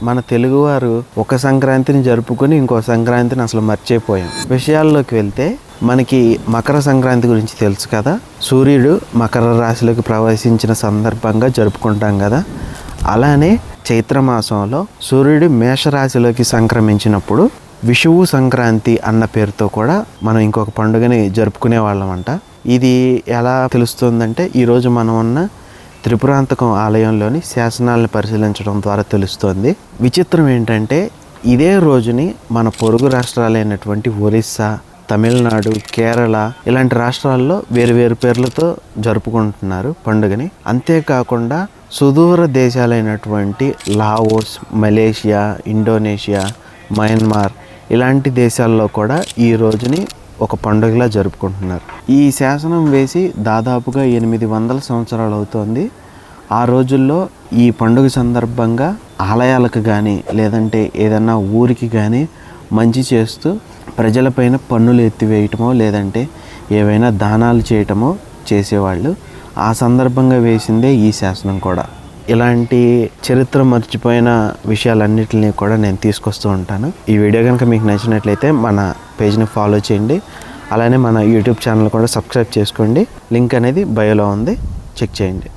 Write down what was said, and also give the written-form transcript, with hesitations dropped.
మన తెలుగువారు ఒక సంక్రాంతిని జరుపుకొని ఇంకో సంక్రాంతిని అసలు మర్చిపోయాం. విషయాల్లోకి వెళ్తే మనకి మకర సంక్రాంతి గురించి తెలుసు కదా. సూర్యుడు మకర రాశిలోకి ప్రవేశించిన సందర్భంగా జరుపుకుంటాం కదా. అలానే చైత్రమాసంలో సూర్యుడు మేషరాశిలోకి సంక్రమించినప్పుడు విషువు సంక్రాంతి అన్న పేరుతో కూడా మనం ఇంకొక పండుగని జరుపుకునే వాళ్ళమంట. ఇది ఎలా తెలుస్తుందంటే ఈరోజు మనం ఉన్న త్రిపురాంతకం ఆలయంలోని శాసనాలను పరిశీలించడం ద్వారా తెలుస్తోంది. విచిత్రం ఏంటంటే ఇదే రోజుని మన పొరుగు రాష్ట్రాలైనటువంటి ఒరిస్సా, తమిళనాడు, కేరళ ఇలాంటి రాష్ట్రాల్లో వేరు పేర్లతో జరుపుకుంటున్నారు పండుగని. అంతేకాకుండా సుదూర దేశాలైనటువంటి లావోస్, మలేషియా, ఇండోనేషియా, మయన్మార్ ఇలాంటి దేశాల్లో కూడా ఈ రోజుని ఒక పండుగలా జరుపుకుంటున్నారు. ఈ శాసనం వేసి దాదాపుగా 800 సంవత్సరాలు అవుతోంది. ఆ రోజుల్లో ఈ పండుగ సందర్భంగా ఆలయాలకు కానీ లేదంటే ఏదన్నా ఊరికి కానీ మంచి చేస్తూ ప్రజలపైన పన్నులు ఎత్తివేయటమో లేదంటే ఏవైనా దానాలు చేయటమో చేసేవాళ్ళు. ఆ సందర్భంగా వేసిందే ఈ శాసనం కూడా. ఇలాంటి చరిత్ర మర్చిపోయిన విషయాలన్నిటిని కూడా నేను తీసుకొస్తూ ఉంటాను. ఈ వీడియో కనుక మీకు నచ్చినట్లయితే మన పేజ్ని ఫాలో చేయండి. అలానే మన యూట్యూబ్ ఛానల్ కూడా సబ్స్క్రైబ్ చేసుకోండి. లింక్ అనేది బయోలో ఉంది, చెక్ చేయండి.